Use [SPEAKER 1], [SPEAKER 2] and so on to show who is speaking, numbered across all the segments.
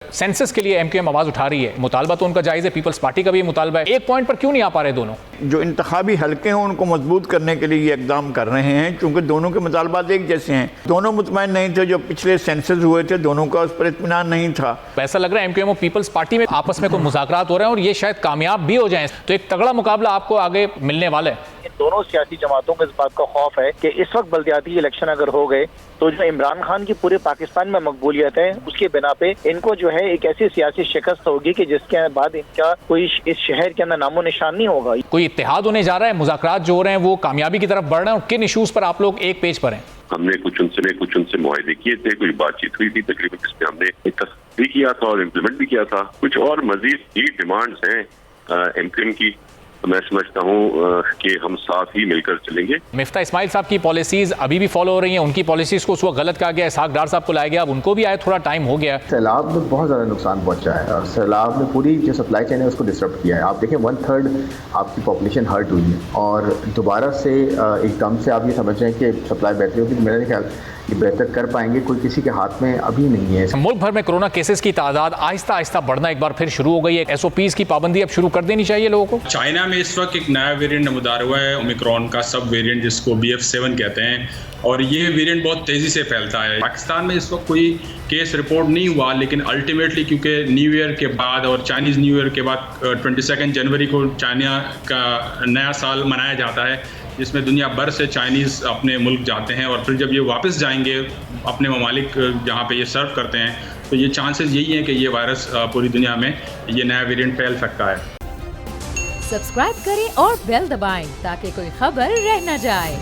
[SPEAKER 1] Census के लिए MQM आवाज उठा रही है, मुतालबा तो उनका जायज़ है, पीपल्स पार्टी का भी मुतालबा है, एक पॉइंट पर क्यों नहीं आ पा रहे दोनों?
[SPEAKER 2] जो इंतखाबी हलके हैं उनको मजबूत करने के लिए ये इकदाम कर रहे हैं, क्योंकि दोनों के मुतालबात एक जैसे हैं। दोनों मुतमईन नहीं थे, जो पिछले सेंसस हुए थे दोनों का उस पर इत्मीनान नहीं था।
[SPEAKER 1] ऐसा लग रहा है एमक्यूएम और पीपल्स पार्टी में आपस में कोई मुज़ाकरात हो रहे हैं और ये शायद कामयाब भी हो जाएं, तो एक तगड़ा मुकाबला आपको आगे मिलने वाला है।
[SPEAKER 3] इन दोनों सियासी जमातों को इस बात का खौफ है कि इस वक्त बल्दियाती इलेक्शन अगर हो गए तो जो इमरान खान की पूरे पाकिस्तान में मकबूलियत है उसके बिना पे इनको जो है एक ऐसी सियासी शिकस्त होगी कि जिसके बाद इनका कोई इस शहर के अंदर नामो निशान नहीं होगा।
[SPEAKER 1] कोई इत्तेहाद होने जा रहा है, मुज़ाकरात जो हो रहे हैं वो कामयाबी की तरफ बढ़ रहे हैं, और किन इशूज पर आप लोग एक पेज पर हैं?
[SPEAKER 4] हमने कुछ उनसे मुआहदे किए थे, कुछ बातचीत हुई थी तकरीबन, जिसमें हमने तस्दीक भी किया था और इम्प्लीमेंट भी किया था। कुछ और मजीद ही डिमांड्स हैं एमक्यूएम की, मैं समझता हूँ कि हम साथ ही मिलकर चलेंगे।
[SPEAKER 1] मिफ्ता इस्माइल साहब की पॉलिसीज अभी भी फॉलो हो रही हैं, उनकी पॉलिसीज को उस वक्त गलत कहा गया, इसहाक डार साहब को लाया गया, अब उनको भी आए, थोड़ा टाइम हो गया।
[SPEAKER 5] सैलाब में बहुत ज़्यादा नुकसान पहुंचा है और सैलाब ने पूरी जो सप्लाई चेन है उसको डिस्टर्ब किया है। आप देखें 1/3 आपकी पॉपुलेशन हर्ट हुई है और दोबारा से एकदम से आप ये समझ रहे हैं कि सप्लाई बेहतरी होगी। मेरा ख्याल ये बेहतर कर पाएंगे, कोई किसी के हाथ में अभी नहीं है।
[SPEAKER 1] मुल्क भर में कोरोना केसेस की तादाद आहिस्ता आहिस्ता बढ़ना एक बार फिर शुरू हो गई है। एसओपीज की पाबंदी अब शुरू कर देनी चाहिए लोगों को।
[SPEAKER 6] चाइना में इस वक्त एक नया वेरिएंट नमूदार हुआ है, ओमिक्रॉन का सब वेरिएंट, जिसको BF7 कहते हैं, और ये वेरिएंट बहुत तेज़ी से फैलता है। पाकिस्तान में इस वक्त कोई केस रिपोर्ट नहीं हुआ, लेकिन अल्टीमेटली क्योंकि न्यू ईयर के बाद और चाइनीज़ न्यू ईयर के बाद 22 जनवरी को चाइना का नया साल मनाया जाता है, जिसमें दुनिया भर से चाइनीज़ अपने मुल्क जाते हैं और फिर जब ये वापस जाएंगे अपने ममालिक जहाँ पे ये सर्व करते हैं, तो ये चांसेस यही हैं कि ये वायरस पूरी दुनिया में ये नया वेरिएंट फैल सकता है।
[SPEAKER 7] सब्सक्राइब करें और बेल दबाएं ताकि कोई खबर रह न जाए।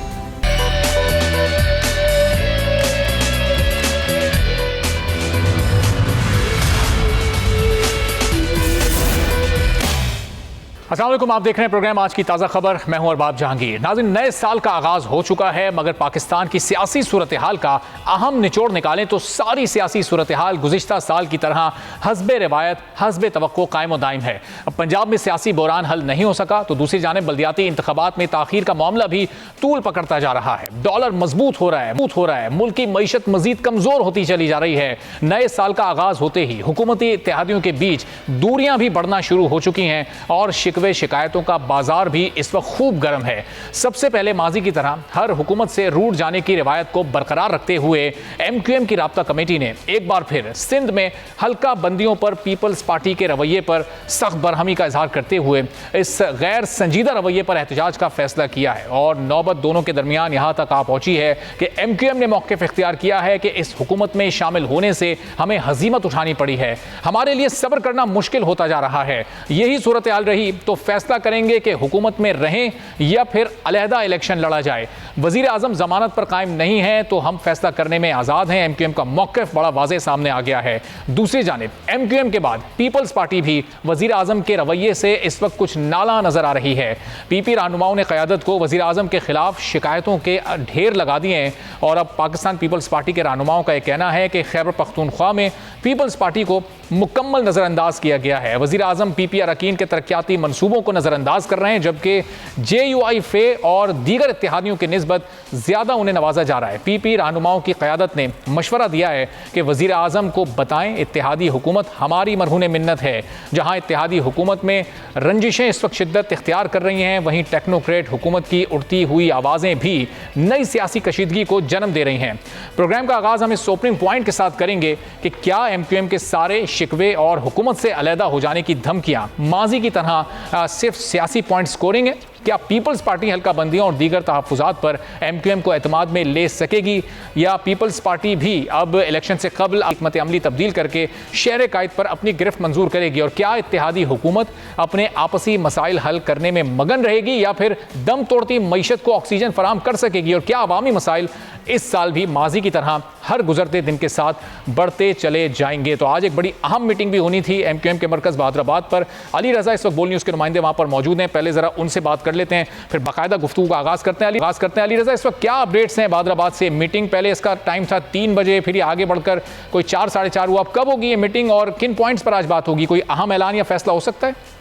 [SPEAKER 1] अस्सलाम वालेकुम, आप देख रहे हैं प्रोग्राम आज की ताज़ा खबर। मैं हूं अरबाब जहांगीर। नाज़रीन, नए साल का आगाज़ हो चुका है, मगर पाकिस्तान की सियासी सूरत हाल का अहम निचोड़ निकालें तो सारी सियासी सूरत हाल गुज़िश्ता साल की तरह हस्बे रिवायत हस्बे तवक्को कायम व दायम है। अब पंजाब में सियासी बहरान हल नहीं हो सका तो दूसरी जानिब बल्दियाती इंतखाबात में ताख़ीर का मामला भी तूल पकड़ता जा रहा है। डॉलर मजबूत हो रहा है, मुल्क की मईशत मजीद कमज़ोर होती चली जा रही है। नए साल का आगाज़ होते ही हुकूमती इत्तेहादियों के बीच दूरियां भी बढ़ना शुरू हो चुकी हैं और शिकायतों का बाजार भी इस वक्त खूब गर्म है। सबसे पहले माजी की तरह हर हुकूमत से रूठ जाने की रिवायत को बरकरार रखते हुए एमक्यूएम की राब्ता कमेटी ने एक बार फिर सिंध में हल्का बंदियों पर पीपल्स पार्टी के रवैये पर सख्त बरहमी का इजहार करते हुए इस गैर संजीदा रवैये पर एहतजाज का फैसला किया है और नौबत दोनों के दरमियान यहाँ तक आ पहुंची है कि एमक्यूएम ने मौक़िफ़ इख्तियार किया है कि इस हुकूमत में शामिल होने से हमें हजीमत उठानी पड़ी है, हमारे लिए सब्र करना मुश्किल होता जा रहा है। यही सूरत हाल रही तो फैसला करेंगे कि हुकूमत में रहें या फिर अलहदा इलेक्शन लड़ा जाए। वजीर आजम जमानत पर कायम नहीं है तो हम फैसला करने में आज़ाद हैं। एमक्यूएम का मौक़िफ़ बड़ा वाज़ेह सामने आ गया है। दूसरी जानिब एमक्यूएम के बाद पीपल्स पार्टी भी वजीर आजम के रवैये से इस वक्त कुछ नाला नजर आ रही है। पीपी रहनुमाओं ने क़यादत को वजीर आजम के खिलाफ शिकायतों के ढेर लगा दिए हैं और अब पाकिस्तान पीपल्स पार्टी के रहनुमाओं का यह कहना है कि खैबर पख्तूनख्वा में पीपल्स पार्टी को मुकम्मल नज़रअंदाज किया गया है। वजीर आजम पीपी अरकान के तरक्याती मनसूबों को नज़रअंदाज कर रहे हैं, जबकि JUI फे और दीगर इत्तेहादियों की निस्बत ज़्यादा उन्हें नवाजा जा रहा है। पीपी रहनुमाओं की क़यादत ने मशवरा दिया है कि वज़ीर आज़म को बताएं इत्तेहादी हुकूमत हमारी मरहून मिन्नत है। जहाँ इत्तेहादी हुकूमत में रंजिशें इस वक्त शिद्दत इख्तियार कर रही हैं, वहीं टेक्नोक्रेट हुकूमत की उड़ती हुई आवाज़ें भी नई सियासी कशीदगी को जन्म दे रही हैं। प्रोग्राम का आगाज़ हम इस ओपनिंग पॉइंट के साथ करेंगे कि क्या एमक्यूएम के सारे शिकवे और हुकूमत से अलहदा हो जाने की धमकियाँ माजी की तरह सिर्फ सियासी पॉइंट स्कोरिंग है? क्या पीपल्स पार्टी हल्का बंदियों और दीगर तहफ़्फ़ुज़ात पर एमक्यूएम को एतमाद में ले सकेगी या पीपल्स पार्टी भी अब इलेक्शन से कबल हिकमत अमली तब्दील करके शहर कायद पर अपनी गिरफ्त मंजूर करेगी? और क्या इत्तेहादी हुकूमत अपने आपसी मसाइल हल करने में मगन रहेगी या फिर दम तोड़ती मईशत को ऑक्सीजन फराम कर सकेगी? और क्या अवामी मसाइल इस साल भी माजी की तरह हर गुजरते दिन के साथ बढ़ते चले जाएंगे? तो आज एक बड़ी अहम मीटिंग भी होनी थी एमक्यूएम के मरकज़ बहादुराबाद पर। अली रज़ा इस वक्त बोल न्यूज़ के नुमाइंदे वहाँ पर मौजूद हैं, पहले ज़रा उनसे बात कर लेते हैं, फिर बाकायदा गुफ्तगू का आगाज़ करते हैं। अली रज़ा, इस वक्त क्या अपडेट्स हैं बहादुराबाद से? मीटिंग पहले इसका टाइम था 3 बजे, फिर आगे बढ़कर कोई 4 साढ़े 4 हुआ। कब होगी ये मीटिंग और किन पॉइंट्स पर आज बात होगी? कोई अहम ऐलान या फैसला हो सकता है?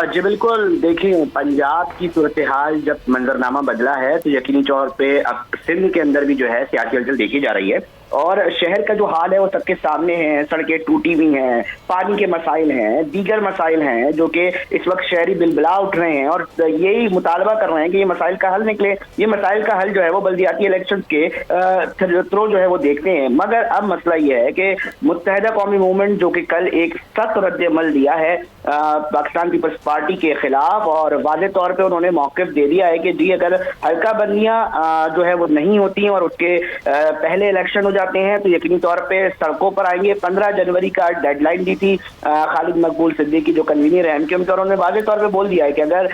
[SPEAKER 3] जी बिल्कुल, देखिए पंजाब की सूरत हाल जब मंजरनामा बदला है तो यकीनी तौर पे अब सिंध के अंदर भी जो है सियासी हलचल देखी जा रही है।
[SPEAKER 8] और शहर का जो हाल है वो सबके सामने है। सड़कें टूटी हुई हैं, पानी के मसाइल हैं, दीगर मसाइल हैं जो कि इस वक्त शहरी बिलबिला उठ रहे हैं और यही मुतालबा कर रहे हैं कि ये मसाइल का हल निकले। ये मसाइल का हल जो है वो बल्दियाती इलेक्शन के थ्रू जो है वो देखते हैं। मगर अब मसला ये है कि मुत्तहिदा कौमी मूवमेंट जो कि कल एक सख्त रद्द-ए-अमल दिया है पाकिस्तान पीपल्स पार्टी के खिलाफ और वाज़ेह तौर पे उन्होंने मौक़िफ़ दे दिया है कि जी अगर हल्का बंदियां जो है वो नहीं होती हैं और उसके पहले इलेक्शन हो जाते हैं तो यकीनी तौर पे सड़कों पर आएंगे। 15 जनवरी का डेडलाइन दी थी खालिद मकबूल सिद्दीकी जो कन्वीनर है एमक्यूएम के, और उन्होंने वाज़ेह तौर पे बोल दिया है कि अगर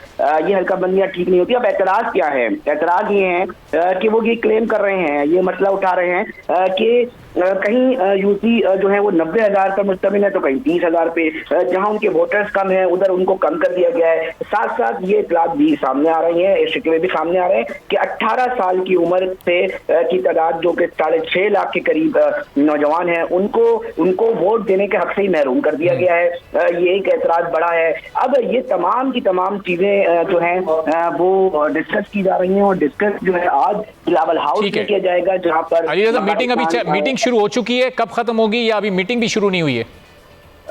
[SPEAKER 8] ये हल्का बंदियां ठीक नहीं होती। अब एतराज़ क्या है? एतराज़ ये है कि वो ये क्लेम कर रहे हैं, ये मसला उठा रहे हैं कि कहीं यूसी जो है वो 90,000 पर मुश्तमिल है तो कहीं 30,000 पे, जहां उनके वोटर्स कम है उधर उनको कम कर दिया गया है। साथ साथ ये इतलात भी सामने आ रही हैं, शिकवे भी सामने आ रहे हैं कि 18 साल की उम्र से की तादाद जो कि 6.5 लाख के करीब नौजवान हैं उनको वोट देने के हक से ही महरूम कर दिया गया है। ये एक एतराज बड़ा है। अब ये तमाम की तमाम चीजें जो हैं वो डिस्कस की जा रही हैं और डिस्कस जो है आज बिलावल हाउस में किया जाएगा जहाँ पर
[SPEAKER 1] मीटिंग शुरू हो चुकी है। कब खत्म होगी या अभी मीटिंग भी शुरू नहीं हुई है?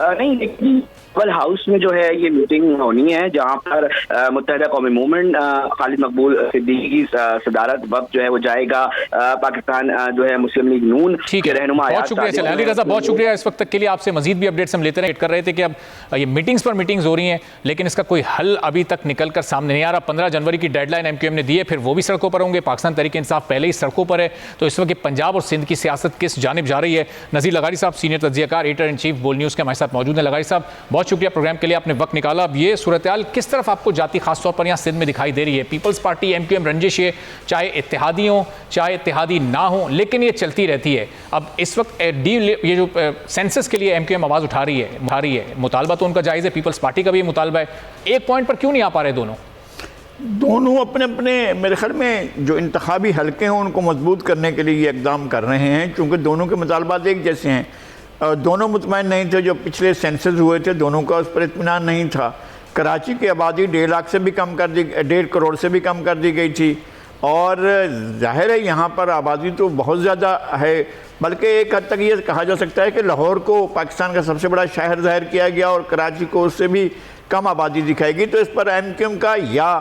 [SPEAKER 8] नहीं, लेकिन बिलावल हाउस में जो है ये मीटिंग होनी है जहाँ पर मुत्तहिदा कौमी मूवमेंट खालिद मकबूल सिद्दीकी की सदारत वक्त जो है वो जाएगा। पाकिस्तान जो है मुस्लिम लीग नून के रहनुमा।
[SPEAKER 1] बहुत शुक्रिया अली रजा, बहुत शुक्रिया इस वक्त तक के लिए। आपसे मजीद भी अपडेट्स हम लेते कर रहे थे कि अब ये मीटिंग्स पर मीटिंग्स हो रही हैं लेकिन इसका कोई हल अभी तक निकल कर सामने नहीं आ रहा। 15 जनवरी की डेडलाइन एमक्यूएम ने दी है, फिर वो भी सड़कों पर होंगे। पाकिस्तान तहरीक इंसाफ पहले ही सड़कों पर है। तो इस वक्त पंजाब और सिंध की सियासत किस जानिब जा रही है? नज़ीर लगारी साहब सीनियर तज्ज़ियाकार एडिटर इन चीफ बोल न्यूज़ के हमारे साथ मौजूद हैं। लगारी साहब बहुत शुक्रिया प्रोग्राम के लिए, आपने वक्त निकाला। अब ये सूरत हाल किस तरफ आपको जाती खासतौर पर यहाँ सिंध में दिखाई दे रही है? पीपल्स पार्टी एमक्यूएम रंजिश है, चाहे इत्तेहादी हो चाहे इत्तेहादी ना हो, लेकिन ये चलती रहती है। अब इस वक्त ये जो सेंसस के लिए एमक्यूएम आवाज़ उठा रही है, मुतालबा तो उनका जायज़ है, पीपल्स पार्टी का भी मुतालबा है। एक पॉइंट पर क्यों नहीं आ पा रहे दोनों अपने अपने मेरे ख्याल में जो इंतखाबी हल्के हैं उनको मजबूत करने के लिए ये इक़दाम कर रहे हैं, क्योंकि दोनों के मुतालबात एक जैसे हैं। दोनों मुतमईन नहीं थे। जो पिछले सेंसस हुए थे दोनों का उस पर इत्मीनान नहीं था। कराची की आबादी 1.5 लाख से भी कम कर दी, 1.5 करोड़ से भी कम कर दी गई थी और जाहिर है यहाँ पर आबादी तो बहुत ज़्यादा है। बल्कि एक हद तक ये कहा जा सकता है कि लाहौर को पाकिस्तान का सबसे बड़ा शहर ज़ाहिर किया गया और कराची को उससे भी कम आबादी दिखाएगी। तो इस पर एमक्यूएम का या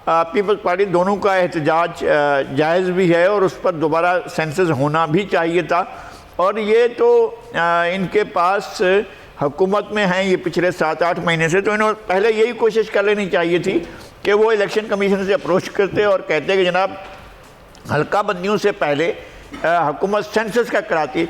[SPEAKER 1] पीपल्स पार्टी दोनों का एहतजाज जायज़ भी है और उस पर दोबारा सेंसस होना भी चाहिए था। और ये तो इनके पास हुकूमत में हैं ये पिछले 7-8 महीने से, तो इन्होंने पहले यही कोशिश कर लेनी चाहिए थी कि वो इलेक्शन कमीशन से अप्रोच करते और कहते कि जनाब हल्का बंदियों से पहले हुकूमत सेंसस का कराती।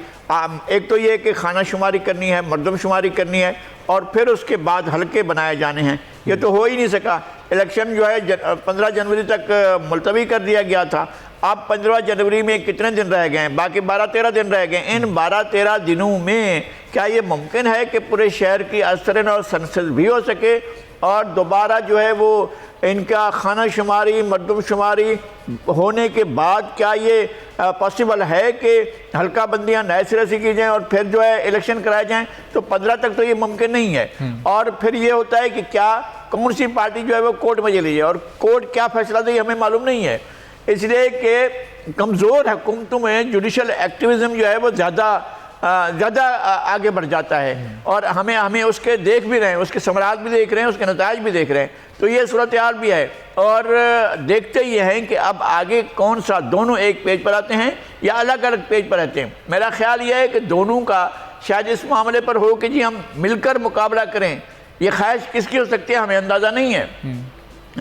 [SPEAKER 1] एक तो ये कि खाना शुमारी करनी है, मरदमशुमारी करनी है और फिर उसके बाद हल्के बनाए जाने हैं। ये तो हो ही नहीं सका। इलेक्शन जो है 15 जनवरी तक मुलतवी कर दिया गया था। अब 15 जनवरी में कितने दिन रह गए हैं? बाकी 12-13 दिन रह गए। इन 12-13 दिनों में क्या ये मुमकिन है कि पूरे शहर की असरन और सेंसस भी हो सके और दोबारा जो है वो इनका खाना शुमारी मरदमशुमारी होने के बाद क्या ये पॉसिबल है कि हल्का बंदियाँ नए सिरे से की जाएँ और फिर जो है इलेक्शन कराए जाएँ? तो 15 तक तो ये मुमकिन नहीं है। और फिर ये होता है कि क्या कौन सी पार्टी जो है वो कोर्ट में चली जाए और कोर्ट क्या फैसला दे हमें मालूम नहीं है। इसलिए कि कमज़ोर हुकूमतों में जुडिशल एक्टिविज़म जो है वो ज़्यादा आगे बढ़ जाता है और हमें उसके देख भी रहे हैं, उसके समरात भी देख रहे हैं, उसके नताइज भी देख रहे हैं। तो ये सूरत हाल भी है और देखते ये हैं कि अब आगे कौन सा दोनों एक पेज पर आते हैं या अलग अलग पेज पर रहते हैं। मेरा ख्याल ये है कि दोनों का शायद इस मामले पर हो कि जी हम मिलकर मुकाबला करें। ये ख्वाहिश किसकी हो सकती है हमें अंदाज़ा नहीं है,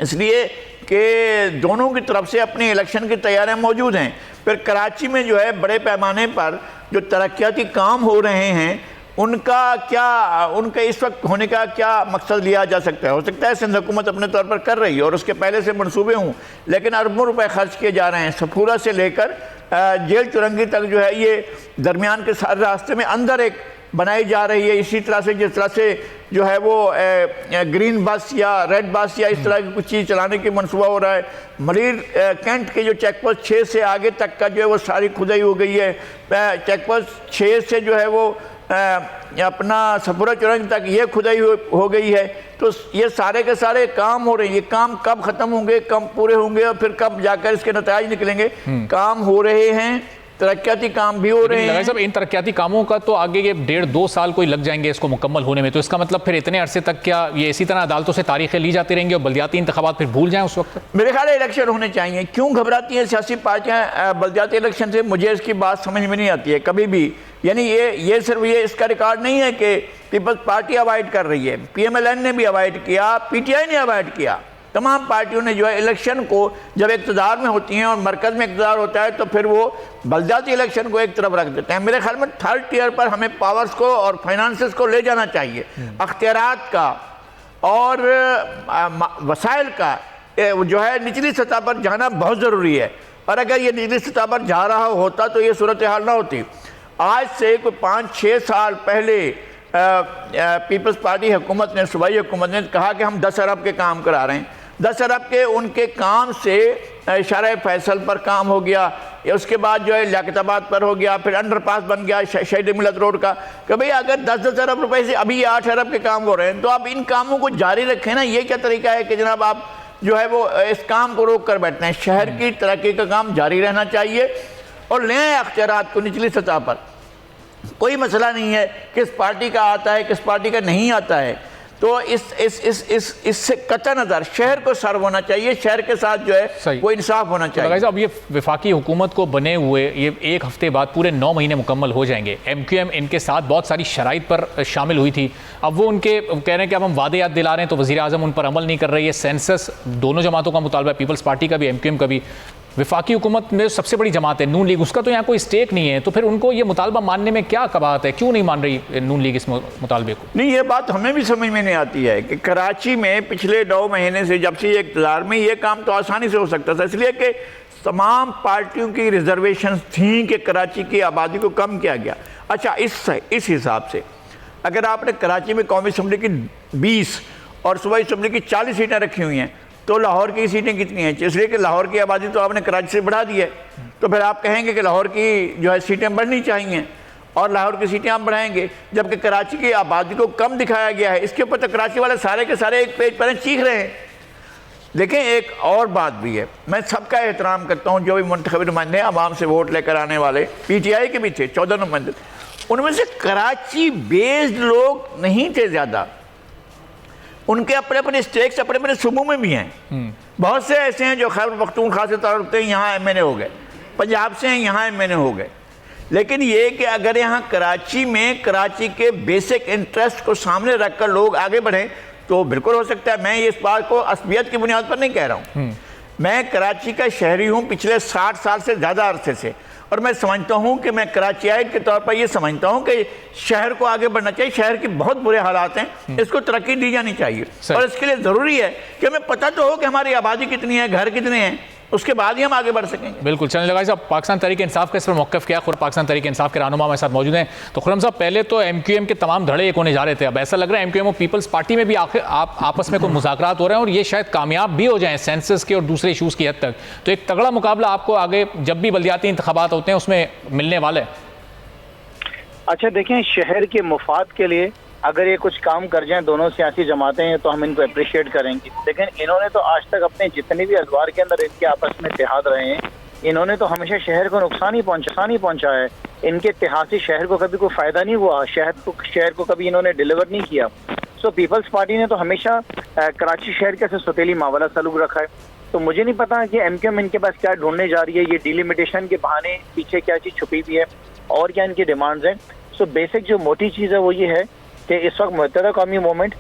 [SPEAKER 1] इसलिए कि दोनों की तरफ से अपनी इलेक्शन की तैयारियां मौजूद हैं। फिर कराची में जो है बड़े पैमाने पर जो तरक्याती काम हो रहे हैं उनका इस वक्त होने का क्या मकसद लिया जा सकता है? हो सकता है सिंध हुकूमत अपने तौर पर कर रही है और उसके पहले से मंसूबे हों, लेकिन अरबों रुपए खर्च किए जा रहे हैं। सफूरा से लेकर जेल चुरंगी तक जो है ये दरमियान के सारे रास्ते में अंदर एक बनाई जा रही है। इसी तरह से जिस तरह से जो है वो ग्रीन बस या रेड बस या इस तरह की कुछ चीज़ चलाने की मनसूबा हो रहा है। मरीर कैंट के जो चेक पोस्ट 6 से आगे तक का जो है वो सारी खुदाई हो गई है। चेक पोस्ट 6 से जो है वो अपना सफूरा चुरंग तक ये खुदाई हो गई है। तो ये सारे के सारे काम हो रहे हैं। ये काम कब ख़त्म होंगे, कब पूरे होंगे और फिर कब जाकर इसके नतीजे निकलेंगे? काम हो रहे हैं
[SPEAKER 2] तरक्याती काम भी हो रहे हैं।
[SPEAKER 1] सब इन तरक्याती कामों का तो आगे ये 1.5-2 साल कोई लग जाएंगे इसको मुकम्मल होने में, तो इसका मतलब फिर इतने अरसे तक क्या ये इसी तरह अदालतों से तारीखें ली जाती रहेंगी और बल्दियाती इंतखाबात फिर भूल जाएं उस वक्त?
[SPEAKER 2] मेरे ख्याल है इलेक्शन होने चाहिए। क्यों घबराती हैं सियासी पार्टियां बल्दियाती इलेक्शन से, मुझे इसकी बात समझ में नहीं आती है कभी भी। यानी ये सिर्फ ये इसका रिकॉर्ड नहीं है कि पीपल्स पार्टी अवॉइड कर रही है, PMLN ने भी अवॉइड किया, PTI ने अवॉइड किया, तमाम पार्टियों ने जो है इलेक्शन को जब इक़्तिदार में होती हैं और मरकज़ में इक़्तिदार होता है तो फिर वो बल्दियाती इलेक्शन को एक तरफ रख देते हैं। मेरे ख्याल में थर्ड टियर पर हमें पावर्स को और फाइनेंसेस को ले जाना चाहिए, अख्तियारात का और वसाइल का जो है निचली सतह पर जाना बहुत ज़रूरी है। और अगर ये निचली सतह पर जा रहा होता तो ये सूरत हाल ना होती। आज से कोई 5-6 साल पहले पीपल्स पार्टी हुकूमत ने, सूबाई हुकूमत ने कहा कि हम 10 अरब के काम करा रहे हैं। 10 अरब के उनके काम से शहर फैसल पर काम हो गया, उसके बाद जो है लियाकताबाद पर हो गया, फिर अंडरपास बन गया शहीद मिलत रोड का। कि भाई अगर 10-10 अरब रुपए से अभी 8 अरब के काम हो रहे हैं तो आप इन कामों को जारी रखें ना। ये क्या तरीका है कि जनाब आप जो है वो इस काम को रोक कर बैठते हैं? शहर की तरक्की का काम जारी रहना चाहिए और ले आए अख्तियारात को निचली सतह पर। कोई मसला नहीं है किस पार्टी का आता है किस पार्टी का नहीं आता है, तो इससे कतई नज़र शहर को सर्व होना चाहिए, शहर के साथ जो है वो इंसाफ होना चाहिए।
[SPEAKER 1] अब ये वफाकी हुकूमत को बने हुए ये 1 हफ्ते बाद पूरे 9 महीने मुकम्मल हो जाएंगे। MQM इनके साथ बहुत सारी शराइत पर शामिल हुई थी, अब वो उनके कह रहे हैं कि अब हम वादे याद दिला रहे हैं तो वज़ीर आज़म उन पर अमल नहीं कर रही है। सेंसस दोनों जमातों का मुतालबा है, पीपल्स पार्टी का भी MQM का भी। वफाकी हुकूमत में सबसे बड़ी जमात है नून लीग, उसका तो यहाँ कोई स्टेक नहीं है, तो फिर उनको ये मुतालबा मानने में क्या कबाहत है? क्यों नहीं मान रही नून लीग इस मुतालबे को?
[SPEAKER 2] नहीं, ये बात हमें भी समझ में नहीं आती है कि कराची में पिछले 9 महीने से जब से ये इक़्तिदार में, ये काम तो आसानी से हो सकता था, इसलिए कि तमाम पार्टियों की रिजर्वेशन थी कि कराची की आबादी को कम किया गया। अच्छा, इस हिसाब से अगर आपने कराची में कौमी असम्बली की 20 और सूबाई असम्बली की 40 सीटें रखी हुई हैं तो लाहौर की सीटें कितनी हैं? इसलिए कि लाहौर की आबादी तो आपने कराची से बढ़ा दी है, तो फिर आप कहेंगे कि लाहौर की जो है सीटें बढ़नी चाहिए और लाहौर की सीटें आप बढ़ाएंगे, जबकि कराची की आबादी को कम दिखाया गया है। इसके ऊपर तो कराची वाले सारे के सारे एक पेज पर चीख रहे हैं। देखें, एक और बात भी है, मैं सबका एहतराम करता हूँ जो भी मुंतखब नुमाइंदे आवाम से वोट लेकर आने वाले, PTI के भी थे 14 नुमाइंदे, उनमें से कराची बेस्ड लोग नहीं थे ज़्यादा, उनके अपने अपने स्टेक्स अपने अपने सूबों में भी हैं। बहुत से ऐसे हैं जो खैबर पख्तूनख्वा से ताल्लुक़ रखते हैं, यहाँ MNA हो गए, पंजाब से हैं यहाँ MNA हो गए। लेकिन ये कि अगर यहाँ कराची में कराची के बेसिक इंटरेस्ट को सामने रखकर लोग आगे बढ़ें तो बिल्कुल हो सकता है। मैं इस बात को असबियत की बुनियाद पर नहीं कह रहा हूँ, मैं कराची का शहरी हूँ पिछले 60 साल से ज़्यादा अरसे से, और मैं समझता हूँ कि मैं कराचियाइट के तौर पर ये समझता हूँ कि शहर को आगे बढ़ना चाहिए। शहर के बहुत बुरे हालात हैं, इसको तरक्की दी जानी चाहिए और इसके लिए ज़रूरी है कि हमें पता तो हो कि हमारी आबादी कितनी है, घर कितने हैं, उसके बाद ही हम आगे बढ़ सकेंगे।
[SPEAKER 1] बिल्कुल। चलने लगा साहब, पाकिस्तान तहरीक इंसाफ का इस पर मौक़िफ़ क्या? खुद पाकिस्तान तहरीक इंसाफ के रहनुमा हमारे साथ मौजूद हैं। तो खुर्रम साहब, पहले तो MQM के तमाम धड़े एक होने जा रहे थे, अब ऐसा लग रहा है MQM और पीपल्स पार्टी में भी आखिर आपस में कोई मुज़ाकरात हो रहे हैं और ये शायद कामयाब भी हो जाएं सेंसस के और दूसरे इशूज़ की हद तक। तो एक तगड़ा मुकाबला आपको आगे जब भी बल्दियाती इंतखाबात होते हैं उसमें मिलने वाला है।
[SPEAKER 3] अच्छा देखें, शहर के मुफाद के लिए अगर ये कुछ काम कर जाएं दोनों सियासी जमातें हैं तो हम इनको अप्रिशिएट करेंगे, लेकिन इन्होंने तो आज तक अपने जितने भी अदवार के अंदर इनके आपस में इत्तेहाद रहे हैं, इन्होंने तो हमेशा शहर को नुकसान ही पहुंचा है। इनके इत्तेहाद से शहर को कभी कोई फायदा नहीं हुआ, शहर को कभी इन्होंने डिलीवर नहीं किया। सो पीपल्स पार्टी ने तो हमेशा कराची शहर के साथ सौतेली मावला सलूक रखा है। तो मुझे नहीं पता कि MQM इनके पास क्या ढूंढने जा रही है, ये डिलिमिटेशन के बहाने पीछे क्या चीज़ छुपी हुई है और क्या इनकी डिमांड्स हैं। सो बेसिक जो मोटी चीज़ है वो ये है कि इस वक्त मुत्तहदा कौमी मूवमेंट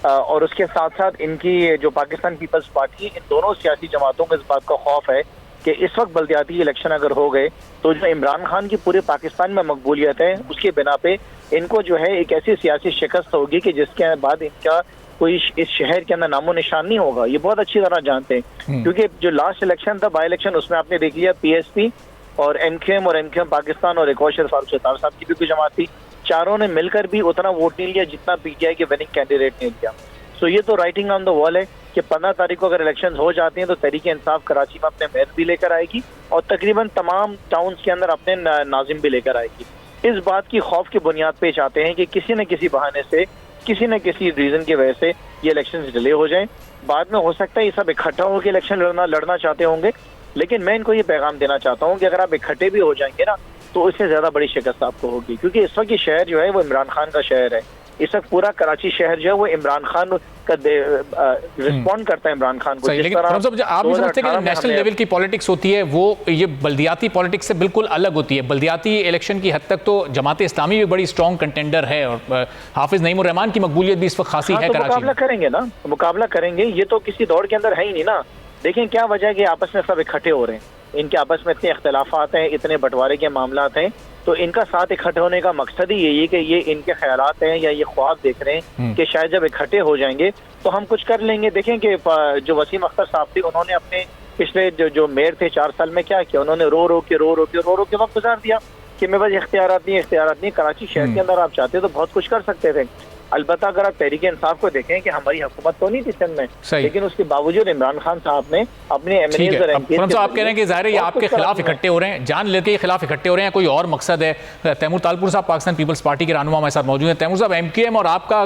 [SPEAKER 3] और उसके साथ साथ इनकी जो पाकिस्तान पीपल्स पार्टी, इन दोनों सियासी जमातों को इस बात का खौफ है कि इस वक्त बल्दियाती इलेक्शन अगर हो गए तो जो इमरान खान की पूरे पाकिस्तान में मकबूलियत है उसके बिना पे इनको जो है एक ऐसी सियासी शिकस्त होगी कि जिसके बाद इनका कोई इस शहर के अंदर नामो निशान नहीं होगा। ये बहुत अच्छी तरह जानते हैं, क्योंकि जो लास्ट इलेक्शन था, बाई इलेक्शन, उसमें आपने देख लिया PSP और MQM पाकिस्तान और एक और शेर फारूक सत्तार साहब की भी कोई जमात थी, चारों ने मिलकर भी उतना वोट नहीं लिया जितना PTI के विनिंग कैंडिडेट ने लिया। सो ये तो राइटिंग ऑन द वॉल है कि 15 तारीख को अगर इलेक्शन हो जाती हैं तो तहरीक इंसाफ कराची में अपने मेयर भी लेकर आएगी और तकरीबन तमाम टाउन्स के अंदर अपने नाजिम भी लेकर आएगी। इस बात की खौफ की बुनियाद पे चाहते हैं कि किसी न किसी बहाने से, किसी न किसी रीजन की वजह से ये इलेक्शन डिले हो जाए। बाद में हो सकता है ये सब इकट्ठा होकर इलेक्शन लड़ना चाहते होंगे, लेकिन मैं इनको ये पैगाम देना चाहता हूँ कि अगर आप इकट्ठे भी हो जाएंगे ना तो इससे ज्यादा बड़ी शिकस्त आपको होगी, क्योंकि इस वक्त ये शहर जो है वो इमरान खान का शहर है। इस वक्त पूरा कराची शहर जो है वो इमरान खान का रिस्पॉन्ड करता है इमरान खान को।
[SPEAKER 1] लेकिन आप नहीं समझते कि नेशनल लेवल की पॉलिटिक्स होती है वो ये बल्दियाती पॉलिटिक्स से बिल्कुल अलग होती है? बल्दियाती इलेक्शन की हद तक तो जमात इस्लामी भी बड़ी स्ट्रॉन्ग कंटेंडर है और हाफिज नईमुर रहमान की मकबूलियत भी इस वक्त खासी है कराची में।
[SPEAKER 3] मुकाबला करेंगे ना, मुकाबला करेंगे, ये तो किसी दौड़ के अंदर है ही नहीं ना। देखें क्या वजह है कि आपस में सब इकट्ठे हो रहे हैं, इनके आपस में इतने इख्तलाफात हैं, इतने बंटवारे के मामलात हैं, तो इनका साथ इकट्ठे होने का मकसद ही यही है कि ये इनके ख्यालात हैं या ये ख्वाब देख रहे हैं कि शायद जब इकट्ठे हो जाएंगे तो हम कुछ कर लेंगे। देखें कि जो वसीम अख्तर साहब थे उन्होंने अपने पिछले जो मेयर थे 4 साल में क्या किया, उन्होंने रो रो के वक्त गुजार दिया कि मेरे पास इख्तियारात नहीं। कराची शहर के अंदर आप चाहते तो बहुत कुछ कर सकते थे। अलबत्ता अगर आप तहरीक इंसाफ को देखें कि हमारी हुकूमत तो नहीं थी सिंध में, लेकिन उसके बावजूद इमरान खान साहब ने अपने एमएलए और एमपी
[SPEAKER 1] आप कह रहे हैं कि जाहिर है ये आपके खिलाफ इकट्ठे हो रहे हैं, जान लेके के खिलाफ इकट्ठे हो रहे हैं, कोई और मकसद है? तैमूर तालपुर साहब पाकिस्तान पीपल्स पार्टी के रहनुमा हमारे साथ मौजूद हैं। तैमूर साहब, एमक्यूएम और आपका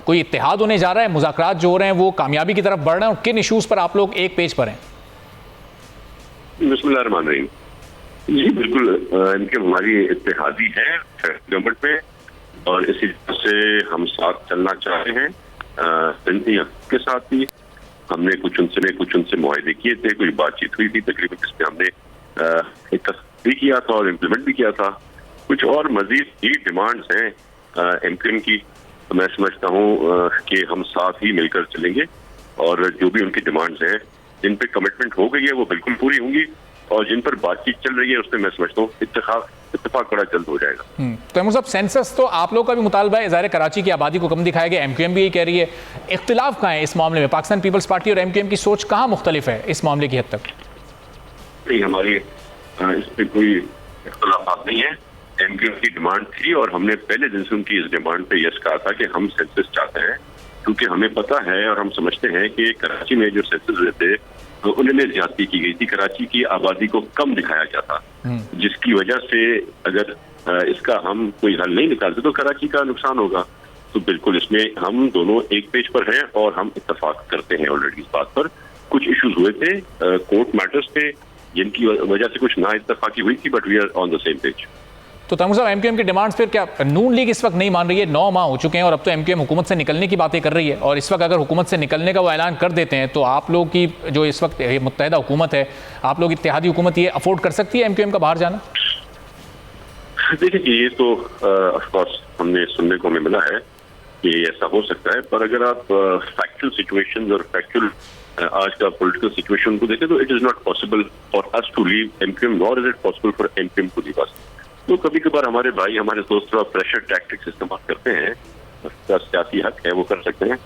[SPEAKER 1] कोई इत्तेहाद होने जा रहा है, मुज़ाकरात जो हो रहे हैं वो कामयाबी की तरफ बढ़ रहे हैं, और किन इशूज पर आप लोग एक पेज पर हैं?
[SPEAKER 4] बिस्मिल्लाहिर्रहमानिर्रहीम। जी बिल्कुल, एमक्यूएम हमारी इत्तेहादी है गवर्नमेंट में और इसी से हम साथ चलना चाहते हैं। के साथ भी हमने कुछ उनसे मुआहदे किए थे, कुछ बातचीत हुई थी तकरीबन, जिसमें हमने एक तस्दीक किया था और इम्प्लीमेंट भी किया था। कुछ और मजीद ही डिमांड्स हैं एमक्यूएम की, तो मैं समझता हूँ कि हम साथ ही मिलकर चलेंगे और जो भी उनकी डिमांड्स हैं जिन पे कमिटमेंट हो गई है वो बिल्कुल पूरी होंगी, और जिन पर बातचीत चल रही है उसमें मैं समझता हूँ इत्तेफाक बड़ा जल्द हो जाएगा।
[SPEAKER 1] तैमूर साहब, सेंसस तो आप लोग का भी मुतालबा है, ज़ाहिर कराची की आबादी को कम दिखाया गया, एमक्यूएम भी यही कह रही है। इख्तिलाफ कहाँ है इस मामले में? पाकिस्तान पीपल्स पार्टी और एमक्यूएम की सोच कहाँ मुख्तलिफ है इस मामले की हद तक?
[SPEAKER 4] नहीं, हमारी इस पर कोई इख्तिलाफ नहीं है। एमक्यूएम की डिमांड थी और हमने पहले दिन से उनकी इस डिमांड पे यस कहा था कि हम सेंसस चाहते हैं, क्योंकि हमें पता है और हम समझते हैं कि कराची में जो सेंसस हुए थे तो उनमें ज्यादती की गई थी, कराची की आबादी को कम दिखाया गया था, जिसकी वजह से अगर इसका हम कोई हल नहीं निकालते तो कराची का नुकसान होगा। तो बिल्कुल इसमें हम दोनों एक पेज पर हैं और हम इत्तेफाक करते हैं ऑलरेडी इस बात पर। कुछ इश्यूज हुए थे, कोर्ट मैटर्स थे जिनकी वजह से कुछ ना इत्तेफाकी हुई थी, but we are on the same page.
[SPEAKER 1] तो तैमूर साहब, एमक्यूएम की डिमांड्स फिर क्या नून लीग इस वक्त नहीं मान रही है? 9 माह हो चुके हैं और अब तो एमक्यूएम हुकूमत से निकलने की बातें कर रही है, और इस वक्त अगर हुकूमत से निकलने का वो ऐलान कर देते हैं तो आप लोग की जो इस वक्त मुत्तहिदा हुकूमत है, आप लोग इत्तेहादी हुकूमत, ये अफोर्ड कर सकती है एमक्यूएम का बाहर जाना?
[SPEAKER 4] देखिए, ये तो ऑफकोर्स हमने सुनने को हमें मिला है कि ऐसा हो सकता है, पर अगर आप फैक्चुअल सिचुएशंस और फैक्चुअल आज का पॉलिटिकल सिचुएशन को देखें तो it is not possible for us to leave MQM, nor is it possible for MQM to leave us. तो कभी कभार हमारे भाई, हमारे दोस्त थोड़ा प्रेशर टैक्टिक्स इस्तेमाल करते हैं, उसका सियासी हक है, वो कर सकते हैं,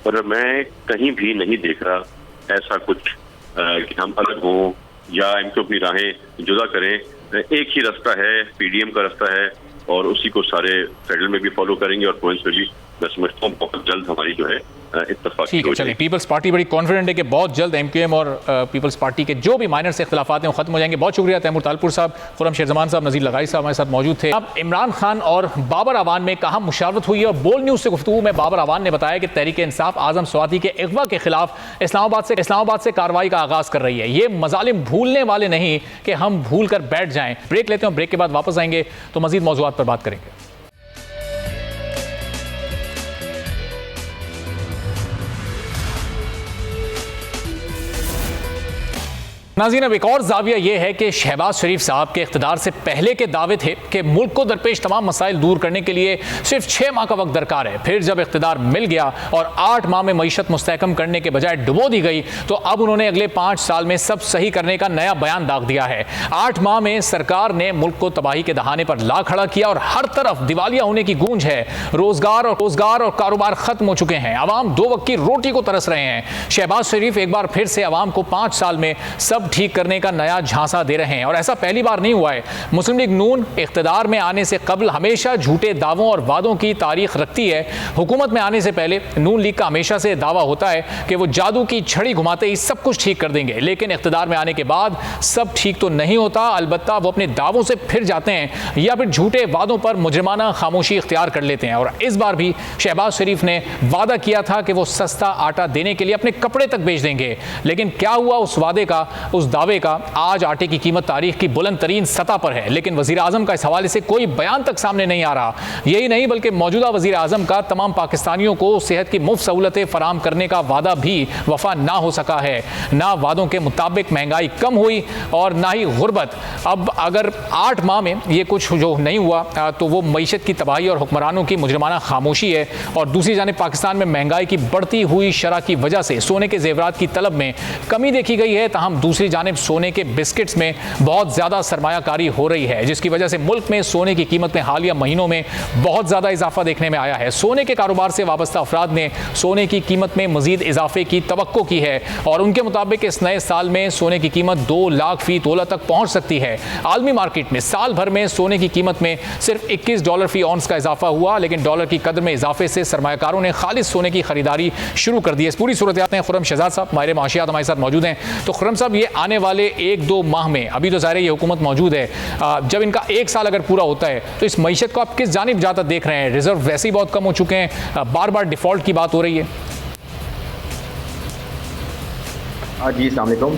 [SPEAKER 4] पर मैं कहीं भी नहीं देख रहा ऐसा कुछ कि हम अलग हों या इनको अपनी राहें जुदा करें। एक ही रास्ता है, पीडीएम का रास्ता है, और उसी को सारे फेडरल में भी फॉलो करेंगे और प्रोविंस में भी। मैं समझता हूँ बहुत जल्द हमारी जो है इत्तेफाक
[SPEAKER 1] ठीक है। चलिए, पीपल्स पार्टी बड़ी कॉन्फिडेंट है कि बहुत जल्द एमक्यूएम और पीपल्स पार्टी के जो भी माइनर से इख्तिलाफात हैं वो खत्म हो जाएंगे। बहुत शुक्रिया तैमूर तालपुर साहब, खुर्रम शेरजमान साहब, नज़ीर लगाई साहब हमारे साथ मौजूद थे। अब इमरान खान और बाबर अवान में कहाँ मुशावरत हुई है, और बोल न्यूज़ से गुफ्तगू में बाबर अवान ने बताया कि तहरीक इंसाफ आजम स्वाति के अगवा के खिलाफ इस्लामाबाद से कार्रवाई का आगाज़ कर रही है। ये मजालिम भूलने वाले नहीं कि हम भूल कर बैठ जाएं। ब्रेक लेते हैं, ब्रेक के बाद वापस आएंगे तो मजीद मौज़ूआत पर बात करेंगे। नाज़रीन, अब एक और जाविया यह है कि शहबाज शरीफ साहब के इख्तिदार से पहले के दावे थे कि मुल्क को दरपेश तमाम मसाइल दूर करने के लिए सिर्फ 6 माह का वक्त दरकार है। फिर जब इख्तिदार मिल गया और 8 माह में मईशत मुस्तहकम करने के बजाय डुबो दी गई, तो अब उन्होंने अगले 5 साल में सब सही करने का नया बयान दाग दिया है। 8 माह में सरकार ने मुल्क को तबाही के दहाने पर ला खड़ा किया और हर तरफ दिवालिया होने की गूंज है। रोजगार और कारोबार खत्म हो चुके हैं। अवाम 2 वक्त की रोटी को तरस रहे हैं। शहबाज शरीफ एक बार फिर से अवाम को 5 साल में सब ठीक करने का नया झांसा दे रहे हैं, और ऐसा पहली बार नहीं हुआ है। मुस्लिम लीग नून इख्तिदार में आने से कबल हमेशा झूठे दावों और वादों की तारीख रखती है। हुकूमत में आने से पहले नून लीग का हमेशा से दावा होता है कि वो जादू की छड़ी घुमाते ही सब कुछ ठीक कर देंगे, लेकिन इख्तिदार में आने के बाद सब ठीक तो नहीं होता। अलबत्ता वो अपने दावों से फिर जाते हैं या फिर झूठे वादों पर मुजरिमाना खामोशी इख्तियार कर लेते हैं। और इस बार भी शहबाज शरीफ ने वादा किया था कि वो सस्ता आटा देने के लिए अपने कपड़े तक बेच देंगे, लेकिन क्या हुआ उस वादे का उस दावे का आज आटे की कीमत तारीख की बुलंद तरीन सतह पर है, लेकिन वजीर आजम का इस हवाले से कोई बयान तक सामने नहीं आ रहा। यही नहीं बल्कि मौजूदा वजीर आजम का तमाम पाकिस्तानियों को सेहत की मुफ्त सहूलतें फराम करने का वादा भी वफा ना हो सका है। ना वादों के मुताबिक महंगाई कम हुई और ना ही गुर्बत। अब अगर 8 माह में ये कुछ जो नहीं हुआ तो वो मईशत की तबाही और हुक्मरानों की मुजरमाना खामोशी है। और दूसरी जानिब पाकिस्तान में महंगाई की बढ़ती हुई शरह की वजह से सोने के जेवरात की तलब में कमी देखी गई है। तहम दूसरी जानिब सोने के बिस्किट्स में बहुत ज़्यादा सरमायाकारी हो रही है, जिसकी वजह से मुल्क में सोने की कीमत में हालिया महीनों में बहुत ज़्यादा इजाफा देखने में आया है। सोने के कारोबार से वाबस्ता अफराद ने सोने की कीमत में मजीद इजाफे की तवक्को की है और उनके मुताबिक इस नए साल में सोने की कीमत 2 लाख फी तोला तक पहुंच सकती है। आलमी मार्केट में साल भर में सोने की कीमत में सिर्फ $21 फी ऑन्स का इजाफा हुआ, लेकिन डॉलर की कदर में इजाफे से सरमायाकारों ने खालिस सोने की खरीदारी शुरू कर दी है। इस पूरी सूरत में खुर्रम शहजाद साहब माहिर माशियात हमारे साथ मौजूद हैं। तो खुर्रम साहब, ये आने वाले 1-2 माह में, अभी तो ज़ाहिर है ये हुकूमत मौजूद है, जब इनका 1 साल अगर पूरा होता है तो इस मईशत को आप किस जानिब ज़्यादा देख रहे हैं? रिजर्व वैसे ही बहुत कम हो चुके हैं, बार बार डिफ़ॉल्ट की बात हो रही है।
[SPEAKER 5] जी अस्सलाम वालेकुम,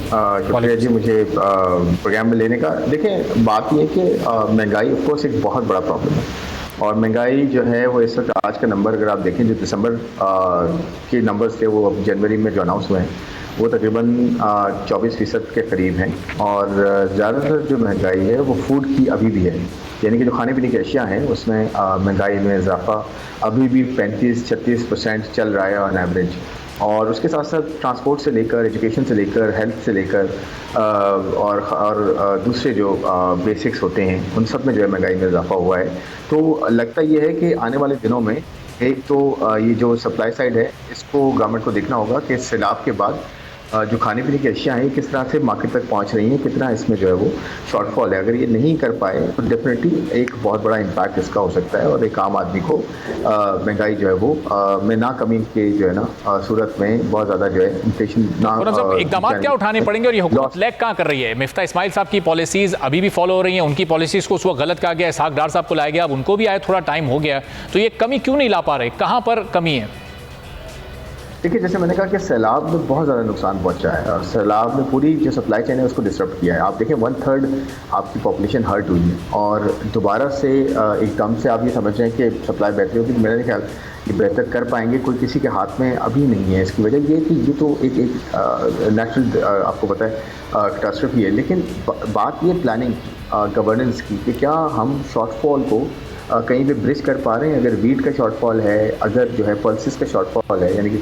[SPEAKER 5] शुक्रिया जी मुझे प्रोग्राम में लेने का। देखें, बात ये है कि महंगाई ऑफकोर्स एक बहुत बड़ा प्रॉब्लम है और महंगाई जो है वो इस वक्त आज का नंबर अगर आप देखें, जो दिसंबर के नंबर्स थे वो अब जनवरी में जो अनाउंस हुए हैं वो तकरीबन 24% के करीब हैं। और ज़्यादातर जो महंगाई है वो फूड की अभी भी है, यानी कि जो खाने पीने की अशिया हैं उसमें महंगाई में इजाफा अभी भी 35-36% चल रहा है ऑन एवरेज। और उसके साथ साथ ट्रांसपोर्ट से लेकर, एजुकेशन से लेकर, हेल्थ से लेकर और दूसरे जो बेसिक्स होते हैं उन सब में जो है महंगाई में इजाफा हुआ है। तो लगता ये है कि आने वाले दिनों में एक तो ये जो सप्लाई साइड है इसको गवर्नमेंट को देखना होगा कि सैलाब के बाद जो खाने पीने की अशिया हैं किस तरह से मार्केट तक पहुंच रही हैं, कितना इसमें जो है वो शॉर्टफॉल है। अगर ये नहीं कर पाए तो डेफिनेटली एक बहुत बड़ा इम्पैक्ट इसका हो सकता है और एक आम आदमी को महंगाई जो है वो में ना कमी के जो है ना सूरत में बहुत ज़्यादा जो है इन्फ्लेशन ना।
[SPEAKER 1] इकदाम क्या उठाने पड़ेंगे और ये हुकूमत लैग कहाँ कर रही है? मिफ्ता इस्माइल साहब की पॉलिसीज़ अभी भी फॉलो हो रही हैं, उनकी पॉलिसीज़ को उस वक्त गलत कहा गया, इसहाक डार साहब को लाया गया, अब उनको भी आए थोड़ा टाइम हो गया, तो ये कमी क्यों नहीं ला पा रहे? कहाँ पर कमी है?
[SPEAKER 5] देखिए, जैसे मैंने कहा कि सैलाब में बहुत ज़्यादा नुकसान पहुंचा है और सैलाब में पूरी जो सप्लाई चेन है उसको डिस्टर्ब किया है। आप देखें 1/3 आपकी पॉपुलेशन हर्ट हुई है और दोबारा से एकदम से आप ये समझ रहे हैं कि सप्लाई बेहतर होगी। मेरा ख्याल ये बेहतर कर पाएंगे, कोई किसी के हाथ में अभी नहीं है। इसकी वजह ये कि ये तो एक नेचुरल आपको पता है कैटास्ट्रोफी है, लेकिन बात ये प्लानिंग गवर्नेंस की कि क्या हम शॉर्टफॉल को कहीं पे ब्रिज कर पा रहे हैं। अगर वीट का शॉर्टफॉल है, अगर जो है पल्सेस का शॉर्टफॉल है, यानी कि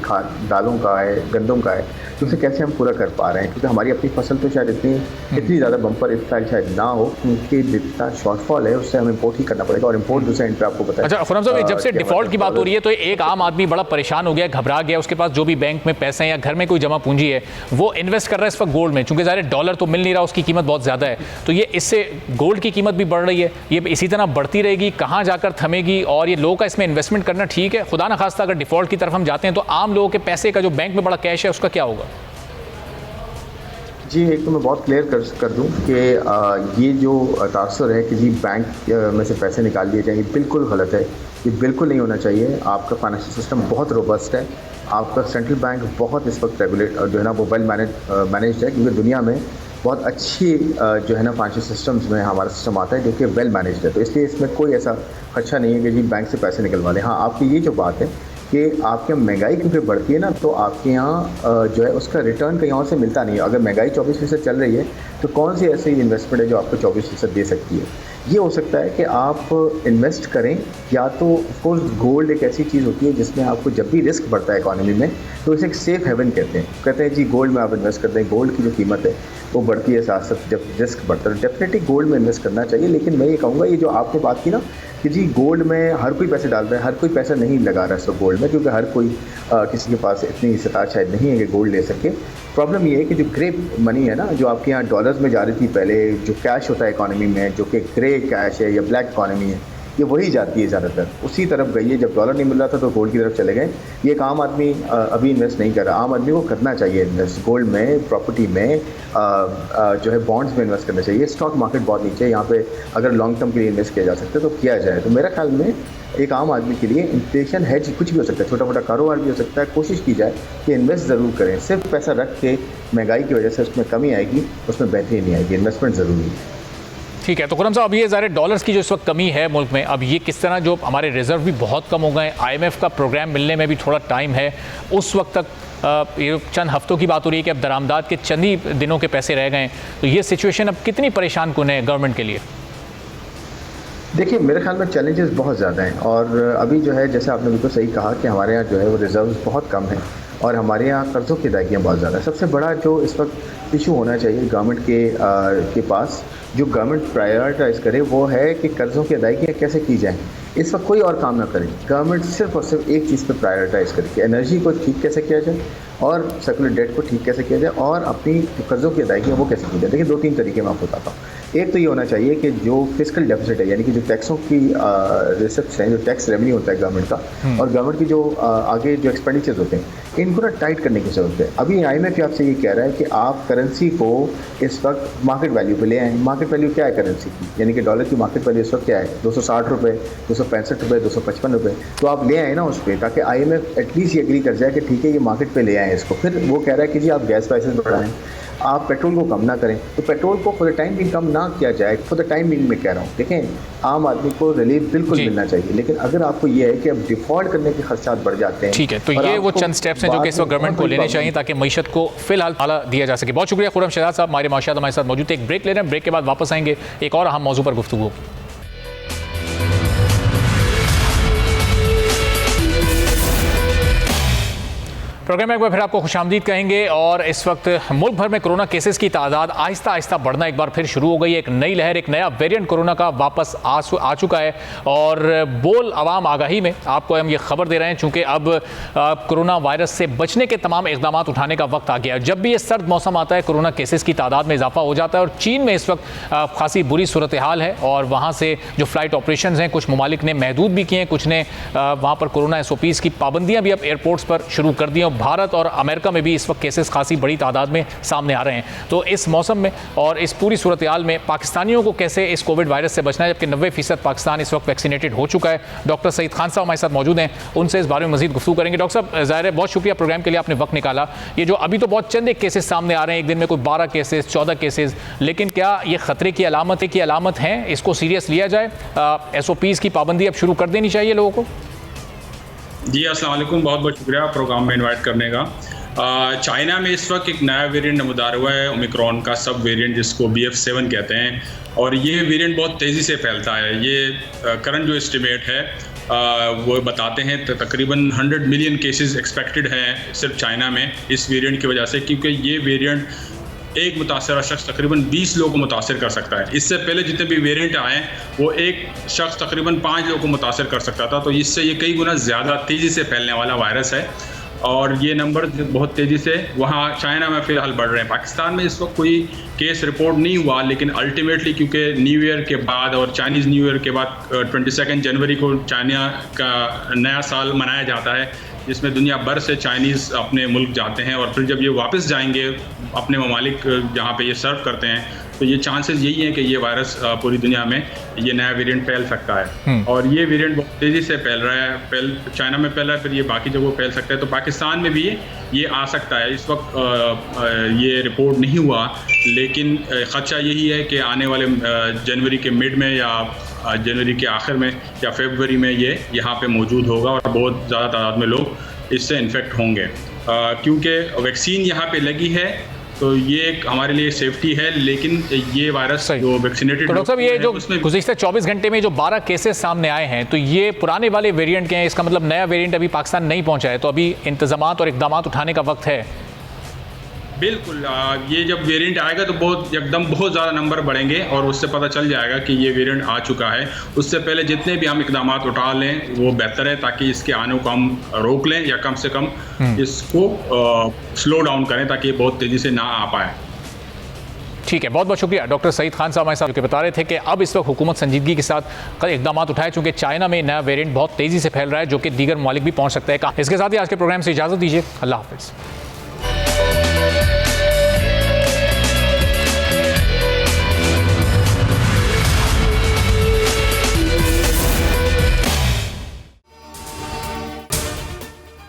[SPEAKER 5] दालों का है, गंदम का है, तो उसे कैसे हम पूरा कर पा रहे हैं? क्योंकि हमारी अपनी फसल तो शायद इतनी ज़्यादा बम्पर इस साल शायद ना हो, क्योंकि जितना शॉर्टफॉल है उससे हमें इम्पोर्ट ही करना पड़ेगा और इम्पोर्ट दूसरे एंड पे आपको पता है।
[SPEAKER 1] अच्छा खुर्रम साहब, जब से डिफॉल्ट की बात हो रही है तो एक आम आदमी बड़ा परेशान हो गया, घबरा गया, उसके पास जो भी बैंक में पैसे हैं या घर में कोई जमा पूंजी है वो इन्वेस्ट कर रहा है इस वक्त गोल्ड में, चूंकि ज़ाहिर डॉलर तो मिल नहीं रहा, उसकी कीमत बहुत ज़्यादा है, तो ये इससे गोल्ड की कीमत भी बढ़ रही है। ये इसी तरह बढ़ती रहेगी, कहाँ जाकर थमेगी? और ये लोगों का इसमें इन्वेस्टमेंट करना ठीक है? खुदा न खास्ता अगर डिफॉल्ट की तरफ हम जाते हैं तो आम लोगों के पैसे का जो बैंक में बड़ा कैश है उसका क्या होगा?
[SPEAKER 5] जी, एक तो मैं बहुत क्लियर कर दूं कि ये जो तासुर है कि जी बैंक में से पैसे निकाल लिए जाएंगे, बिल्कुल गलत है। ये बिल्कुल नहीं होना चाहिए। आपका फाइनेंशियल सिस्टम बहुत रोबस्ट है, आपका सेंट्रल बैंक बहुत इस वक्त रेगुलेट जो है ना वो वेल मैनेज्ड है, क्योंकि दुनिया में बहुत अच्छी जो है ना फाइनेंशियल सिस्टम्स में हमारा सिस्टम आता है जो कि वेल मैनेज्ड है। तो इसलिए इसमें कोई ऐसा खर्चा नहीं है कि जी बैंक से पैसे निकलवा लें। हाँ, आपकी ये जो बात है कि आपके महंगाई क्योंकि बढ़ती है ना, तो आपके यहाँ जो है उसका रिटर्न कहीं और से मिलता नहीं है। अगर महंगाई 24% चल रही है तो कौन सी ऐसी इन्वेस्टमेंट है जो आपको 24% दे सकती है? ये हो सकता है कि आप इन्वेस्ट करें, या तो ऑफकोर्स गोल्ड एक ऐसी चीज़ होती है जिसमें आपको जब भी रिस्क बढ़ता है इकॉनमी में तो इसे एक सेफ हेवन कहते हैं जी गोल्ड में आप इन्वेस्ट करते हैं। गोल्ड की जो कीमत है वो बढ़ती है, साथ साथ जब रिस्क बढ़ता है डेफिनेटली गोल्ड में इन्वेस्ट करना चाहिए। लेकिन मैं ये कहूँगा, ये जो आपने बात की ना कि जी गोल्ड में हर कोई पैसे डाल रहा है, हर कोई पैसा नहीं लगा रहा है सब गोल्ड में, क्योंकि हर कोई किसी के पास इतनी इस्तात शायद नहीं है कि गोल्ड ले सके। प्रॉब्लम ये है कि जो ग्रे मनी है ना, जो आपके यहाँ डॉलर्स में जा रही थी पहले, जो कैश होता है इकॉनमी में, जो कि ग्रे कैश है या ब्लैक इकॉनमी है, ये वही जाती है ज़्यादातर, उसी तरफ गई है। जब डॉलर नहीं मिल रहा था तो गोल्ड की तरफ चले गए। ये एक आम आदमी अभी इन्वेस्ट नहीं कर रहा। आम आदमी को करना चाहिए इन्वेस्ट गोल्ड में, प्रॉपर्टी में, जो है बॉन्ड्स में इन्वेस्ट करना चाहिए। स्टॉक मार्केट बहुत नीचे है, यहाँ पे अगर लॉन्ग टर्म के लिए इन्वेस्ट किया जा सकता है तो किया जाए। तो मेरा ख्याल में एक आम आदमी के लिए इन्फ्लेशन हेज कुछ भी हो सकता है, छोटा मोटा कारोबार भी हो सकता है। कोशिश की जाए कि इन्वेस्ट ज़रूर करें। सिर्फ पैसा रख के महंगाई की वजह से उसमें कमी आएगी, उसमें बेहतरी नहीं आएगी। इन्वेस्टमेंट ज़रूरी है।
[SPEAKER 1] ठीक है, तो खुर्रम साहब, अब ये ज़ाहिर डॉलर्स की जो इस वक्त कमी है मुल्क में, अब ये किस तरह, जो हमारे रिजर्व भी बहुत कम हो गए, IMF का प्रोग्राम मिलने में भी थोड़ा टाइम है, उस वक्त तक ये चंद हफ्तों की बात हो रही है कि अब दरामदाद के चंद ही दिनों के पैसे रह गए, तो ये सिचुएशन अब कितनी परेशान कुन है गवर्नमेंट के लिए?
[SPEAKER 5] देखिए, मेरे ख्याल में चैलेंजेस बहुत ज़्यादा हैं, और अभी जो है, जैसे आपने बिल्कुल सही कहा कि हमारे यहाँ जो है वो रिजर्व बहुत कम है, और हमारे यहाँ कर्ज़ों की अदायगियाँ बहुत ज़्यादा है। सबसे बड़ा जो इस वक्त इशू होना चाहिए गवर्नमेंट के पास, जो गवर्नमेंट प्रायोरिटाइज़ करे, वो है कि कर्ज़ों की अदायगियाँ कैसे की जाएँ। इस वक्त कोई और काम ना करे, गवर्नमेंट सिर्फ और सिर्फ एक चीज़ पे प्रायोरिटाइज़ करे कि एनर्जी को ठीक कैसे किया जाए, और सर्कुलर डेट को ठीक कैसे किया जाए, और अपनी जो कर्ज़ों की अदायगियाँ वो कैसे की जाए। देखिए, 2-3 तरीके मैं आपको बताता हूँ। एक तो ये होना चाहिए कि जो फिस्कल डेफिसिट है, यानी कि जो टैक्सों की रिसिप्ट्स हैं, जो टैक्स रेवेन्यू होता है गवर्नमेंट का, और गवर्नमेंट की जो आगे जो एक्सपेंडिचर्स होते हैं, इनको ना टाइट करने की ज़रूरत है। अभी IMF आपसे ये कह रहा है कि आप करेंसी को इस वक्त मार्केट वैल्यू पे ले आएँ। मार्केट वैल्यू क्या है करेंसी की? यानी कि डॉलर की मार्केट वैल्यू इस वक्त क्या है? 260 रुपये, 265 रुपये, 255 रुपये। तो आप ले आए ना उस पर, ताकि IMF एटलीस्ट ये एग्री कर जाए कि ठीक है, ये मार्केट पे ले आएँ इसको। फिर वो कह रहा है कि जी आप गैस प्राइसेस बढ़ाएं, आप पेट्रोल को कम ना करें। तो पेट्रोल को फॉर द टाइम बिंग कम ना किया जाए, फॉर द टाइम बिंग मैं कह रहा हूँ। देखें, आम आदमी को रिलीफ बिल्कुल मिलना चाहिए, लेकिन अगर आपको ये है कि अब डिफॉल्ट करने के खर्चात बढ़ जाते हैं।
[SPEAKER 1] ठीक है, तो ये वो चंद स्टेप्स हैं जो कि इस वक्त गवर्नमेंट को लेने चाहिए ताकि मईशत को फिलहाल आला दिया जा सके। बहुत शुक्रिया खुर्रम शहजाद साहब, हमारे माशात हमारे साथ मौजूद थे। एक ब्रेक ले रहे हैं, ब्रेक के बाद वापस आएंगे, एक और अहम मौजू पर गुफ्तगू होगी। प्रोग्राम में एक बार फिर आपको खुशामदीद कहेंगे, और इस वक्त मुल्क भर में कोरोना केसेस की तादाद आहिस्ता आहिस्ता बढ़ना एक बार फिर शुरू हो गई है। एक नई लहर, एक नया वेरिएंट कोरोना का वापस आ चुका है, और बोल अवाम आगाही में आपको हम ये खबर दे रहे हैं, चूँकि अब कोरोना वायरस से बचने के तमाम इकदाम उठाने का वक्त आ गया है। जब भी ये सर्द मौसम आता है, कोरोना केसेस की तादाद में इजाफा हो जाता है, और चीन में इस वक्त खासी बुरी सूरत हाल है, और वहाँ से जो फ़्लाइट ऑपरेशन हैं कुछ ममालिक ने महदूद भी किए हैं, कुछ ने वहाँ पर कोरोना SOPs की पाबंदियाँ भी अब एयरपोर्ट्स पर शुरू कर दी हैं। भारत और अमेरिका में भी इस वक्त केसेस खासी बड़ी तादाद में सामने आ रहे हैं। तो इस मौसम में और इस पूरी सूरत हाल में पाकिस्तानियों को कैसे इस कोविड वायरस से बचना है, जबकि 90% पाकिस्तान इस वक्त वैक्सीनेटेड हो चुका है। डॉक्टर सईद खान साहब हमारे साथ मौजूद हैं, उनसे इस बारे में मजीद गुफ्तगू करेंगे। डॉक्टर साहब, ज़ाहिर है बहुत शुक्रिया प्रोग्राम के लिए, आपने वक्त निकाला। ये जो अभी तो बहुत चंद एक केसेस सामने आ रहे हैं, एक दिन में कोई 12 केसेस 14 केसेस, लेकिन क्या ये खतरे की अलामत है? इसको सीरियस लिया जाए? SOPs की पाबंदी अब शुरू कर देनी चाहिए लोगों को?
[SPEAKER 6] जी, अस्सलाम वालेकुम, बहुत बहुत शुक्रिया प्रोग्राम में इनवाइट करने का। चाइना में इस वक्त एक नया वेरिएंट नमूदार हुआ है, ओमिक्रॉन का सब वेरिएंट, जिसको BF7 कहते हैं, और ये वेरिएंट बहुत तेज़ी से फैलता है। ये करंट जो एस्टिमेट है वो बताते हैं तकरीबन 100 मिलियन केसेस एक्सपेक्टेड हैं सिर्फ चाइना में इस वेरिएंट की वजह से, क्योंकि ये वेरिएंट एक मुतासरा शख्स तकरीबन 20 लोगों को मुतासर कर सकता है। इससे पहले जितने भी वेरिएंट आए वो एक शख्स तकरीबन 5 लोगों को मुतासर कर सकता था, तो इससे ये कई गुना ज़्यादा तेज़ी से फैलने वाला वायरस है, और ये नंबर बहुत तेज़ी से वहाँ चाइना में फ़िलहाल बढ़ रहे हैं। पाकिस्तान में इस वक्त कोई केस रिपोर्ट नहीं हुआ, लेकिन अल्टीमेटली क्योंकि न्यू ईयर के बाद और चाइनीज़ न्यू ईयर के बाद 22 जनवरी को चाइना का नया साल मनाया जाता है, जिसमें दुनिया भर से चाइनीज़ अपने मुल्क जाते हैं, और फिर जब ये वापस जाएंगे अपने ममालिक जहाँ पे ये सर्व करते हैं, तो ये चांसेस यही हैं कि ये वायरस पूरी दुनिया में ये नया वेरिएंट फैल सकता है। और ये वेरिएंट बहुत तेज़ी से फैल रहा है, चाइना में फैल रहा है, फिर ये बाकी जगहों फैल सकता है। तो पाकिस्तान में भी ये आ सकता है। इस वक्त ये रिपोर्ट नहीं हुआ, लेकिन ख़दशा यही है कि आने वाले जनवरी के मिड में या जनवरी के आखिर में या फरवरी में ये यहाँ पे मौजूद होगा, और बहुत ज़्यादा तादाद में लोग इससे इन्फेक्ट होंगे, क्योंकि वैक्सीन यहाँ पे लगी है, तो ये एक हमारे लिए सेफ्टी है। लेकिन ये वायरस जो वैक्सीनेटेड,
[SPEAKER 1] तो डॉक्टर साहब, ये जो गुज़िश्ता 24 घंटे में जो 12 केसेस सामने आए हैं, तो ये पुराने वाले वेरिएंट के हैं? इसका मतलब नया वेरिएंट अभी पाकिस्तान नहीं पहुंचा है, तो अभी इंतजामात और इकदाम उठाने का वक्त है।
[SPEAKER 6] बिल्कुल, ये जब वेरिएंट आएगा तो बहुत ज़्यादा नंबर बढ़ेंगे, और उससे पता चल जाएगा कि ये वेरिएंट आ चुका है। उससे पहले जितने भी हम इकदाम उठा लें वो बेहतर है, ताकि इसके आने को हम रोक लें या कम से कम इसको स्लो डाउन करें, ताकि ये बहुत तेज़ी से ना आ पाए।
[SPEAKER 1] ठीक है, बहुत बहुत शुक्रिया डॉक्टर सईद खान साहब हमारे साथ, जो बता रहे थे कि अब इस वक्त हुकूमत संजीदगी के साथ इकदाम उठाए, चूँकि चाइना में नया वेरिएंट बहुत तेज़ी से फैल रहा है, जो कि दीगर ममालिक भी पहुँच सकता है। इसके साथ ही आज के प्रोग्राम से इजाज़त दीजिए, अल्लाह हाफ़िज़।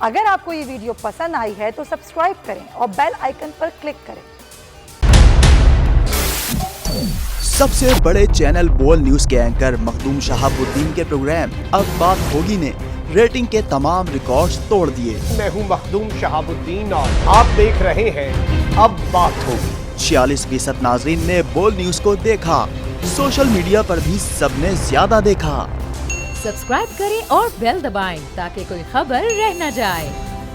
[SPEAKER 9] अगर आपको ये वीडियो पसंद आई है तो सब्सक्राइब करें और बेल आइकन पर क्लिक करें।
[SPEAKER 10] सबसे बड़े चैनल बोल न्यूज के एंकर मखदूम शहाबुद्दीन के प्रोग्राम अब बात होगी ने रेटिंग के तमाम रिकॉर्ड्स तोड़ दिए।
[SPEAKER 11] मैं हूं मखदूम शहाबुद्दीन और आप देख रहे हैं अब बात होगी।
[SPEAKER 10] 46% नाजरीन ने बोल न्यूज को देखा। सोशल मीडिया पर भी सबने ज्यादा देखा।
[SPEAKER 7] सब्सक्राइब करें और बेल दबाएं ताकि कोई खबर रह न जाए।